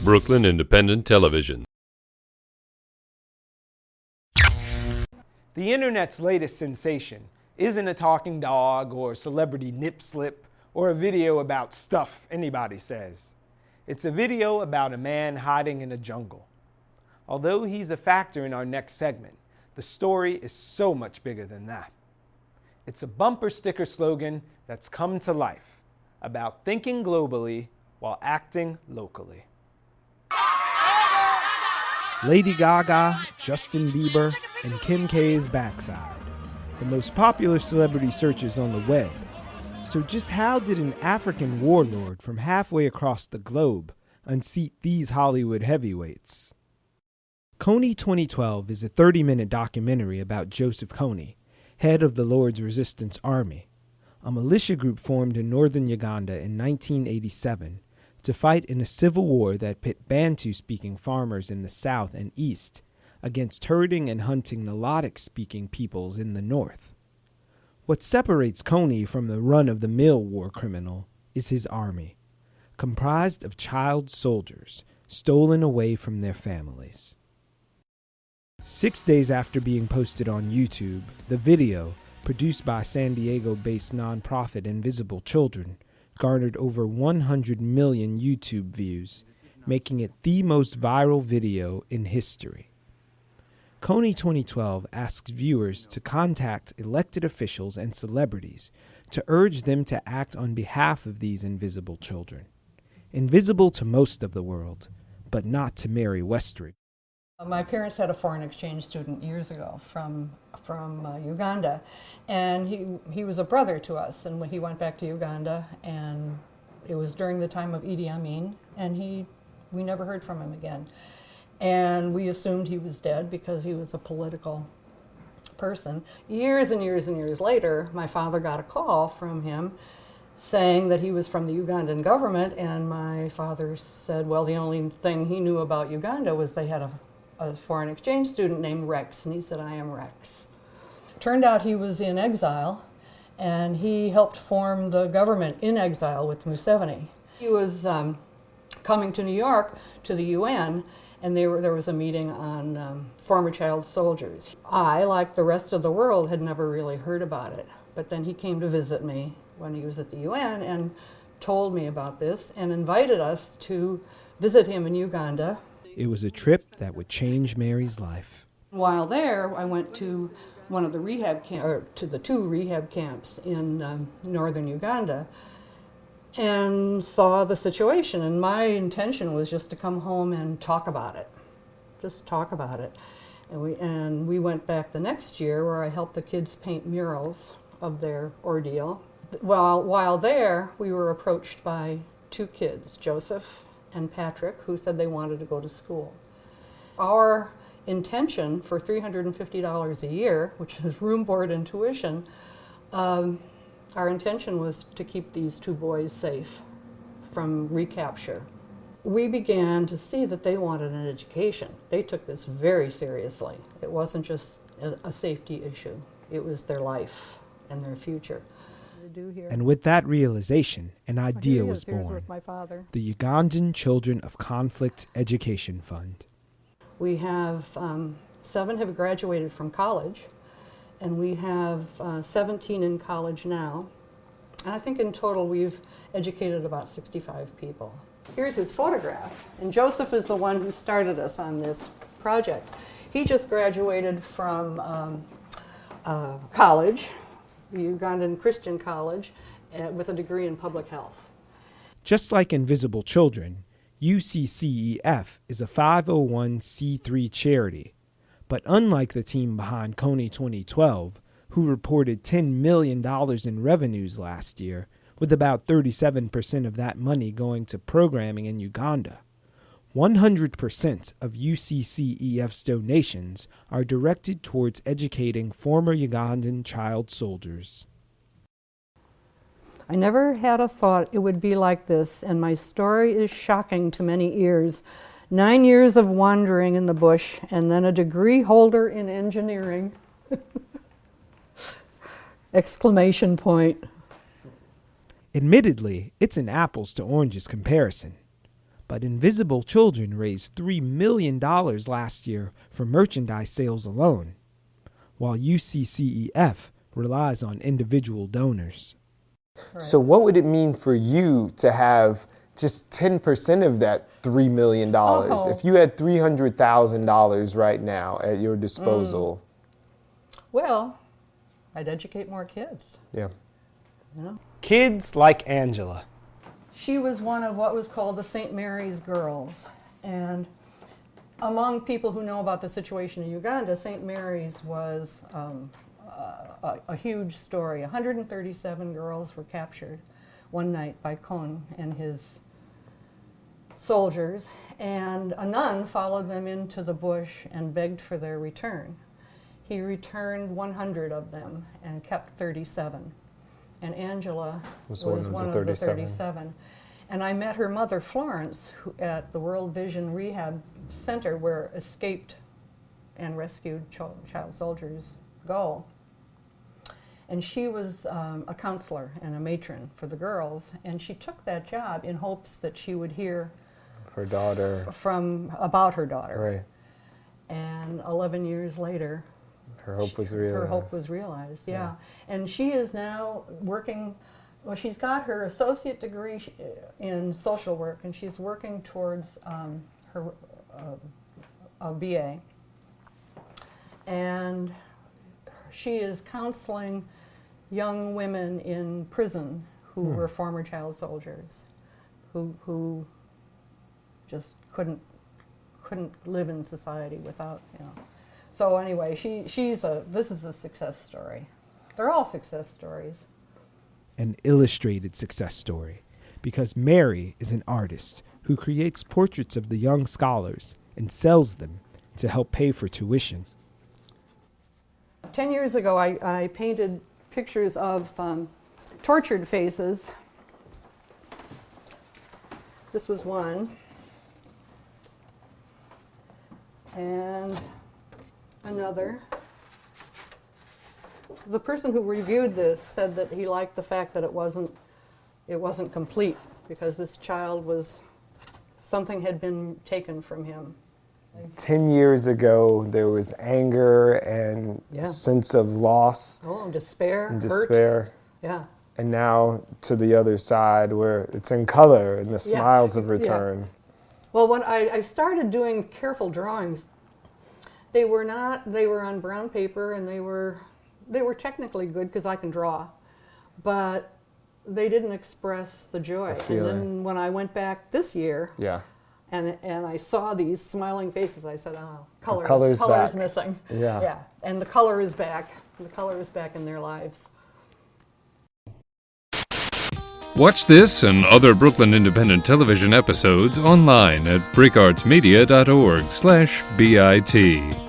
Brooklyn Independent Television. The internet's latest sensation isn't a talking dog or celebrity nip slip or a video about stuff anybody says. It's a video about a man hiding in a jungle. Although he's a factor in our next segment, the story is so much bigger than that. It's a bumper sticker slogan that's come to life about thinking globally while acting locally. Lady Gaga, Justin Bieber, and Kim K's backside, the most popular celebrity searches on the web. So just how did an African warlord from halfway across the globe unseat these Hollywood heavyweights? Kony 2012 is a 30-minute documentary about Joseph Kony, head of the Lord's Resistance Army, a militia group formed in northern Uganda in 1987 to fight in a civil war that pit Bantu-speaking farmers in the south and east against herding and hunting Nilotic-speaking peoples in the north. What separates Kony from the run-of-the-mill war criminal is his army, comprised of child soldiers stolen away from their families. 6 days after being posted on YouTube, the video, produced by San Diego-based nonprofit Invisible Children, garnered over 100 million YouTube views, making it the most viral video in history. Kony 2012 asks viewers to contact elected officials and celebrities to urge them to act on behalf of these invisible children. Invisible to most of the world, but not to Mary Westrig. My parents had a foreign exchange student years ago from Uganda, and he was a brother to us, and when he went back to Uganda, and it was during the time of Idi Amin, and we never heard from him again. And we assumed he was dead because he was a political person. Years and years and years later, my father got a call from him saying that he was from the Ugandan government, and my father said, well, the only thing he knew about Uganda was they had a foreign exchange student named Rex, and he said, I am Rex. Turned out he was in exile, and he helped form the government in exile with Museveni. He was coming to New York to the UN, and there was a meeting on former child soldiers. I, like the rest of the world, had never really heard about it, but then he came to visit me when he was at the UN and told me about this and invited us to visit him in Uganda. It was a trip that would change Mary's life. While there, I went to one of the to the two rehab camps in northern Uganda and saw the situation. And my intention was just to come home and talk about it, just talk about it. And we went back the next year where I helped the kids paint murals of their ordeal. While there, we were approached by two kids, Joseph and Patrick, who said they wanted to go to school. Our intention for $350 a year, which is room, board, and tuition, our intention was to keep these two boys safe from recapture. We began to see that they wanted an education. They took this very seriously. It wasn't just a safety issue. It was their life and their future. And with that realization, an idea was born, the Ugandan Children of Conflict Education Fund. We have 7 have graduated from college, and we have 17 in college now. And I think in total we've educated about 65 people. Here's his photograph, and Joseph is the one who started us on this project. He just graduated from college, the Ugandan Christian College, with a degree in public health. Just like Invisible Children, UCCEF is a 501c3 charity. But unlike the team behind Kony 2012, who reported $10 million in revenues last year, with about 37% of that money going to programming in Uganda, 100% of UCCEF's donations are directed towards educating former Ugandan child soldiers. I never had a thought it would be like this, and my story is shocking to many ears. 9 years of wandering in the bush, and then a degree holder in engineering. Exclamation point. Admittedly, it's an apples to oranges comparison. But Invisible Children raised $3 million last year for merchandise sales alone, while UCCEF relies on individual donors. Right. So what would it mean for you to have just 10% of that $3 million? If you had $300,000 right now at your disposal. Well, I'd educate more kids. Yeah. You know? Kids like Angela. She was one of what was called the St. Mary's Girls. And among people who know about the situation in Uganda, St. Mary's was a huge story. 137 girls were captured one night by Kon and his soldiers, and a nun followed them into the bush and begged for their return. He returned 100 of them and kept 37. And Angela was one of the 37. And I met her mother, Florence, at the World Vision Rehab Center where escaped and rescued child soldiers go. And she was a counselor and a matron for the girls, and she took that job in hopes that she would hear her daughter about her daughter. Right. And 11 years later, her hope was realized. Her hope was realized, yeah. And she is now working, well, she's got her associate degree in social work, and she's working towards her a BA. And she is counseling young women in prison who were former child soldiers, who just couldn't live in society without, you know. So anyway, this is a success story. They're all success stories. An illustrated success story, because Mary is an artist who creates portraits of the young scholars and sells them to help pay for tuition. 10 years ago, I painted pictures of tortured faces. This was one. And another. The person who reviewed this said that he liked the fact that it wasn't complete, because this child something had been taken from him. 10 years ago, there was anger and sense of loss. Oh, despair, and despair. Hurt. Yeah. And now to the other side where it's in color and the smiles have returned. Yeah. Well, when I started doing careful drawings, they were on brown paper, and they were technically good because I can draw, but they didn't express the joy. And then when I went back this year, and I saw these smiling faces, I said, "Oh, color's missing." Yeah, and the color is back. The color is back in their lives. Watch this and other Brooklyn Independent Television episodes online at breakartsmedia.org/BIT.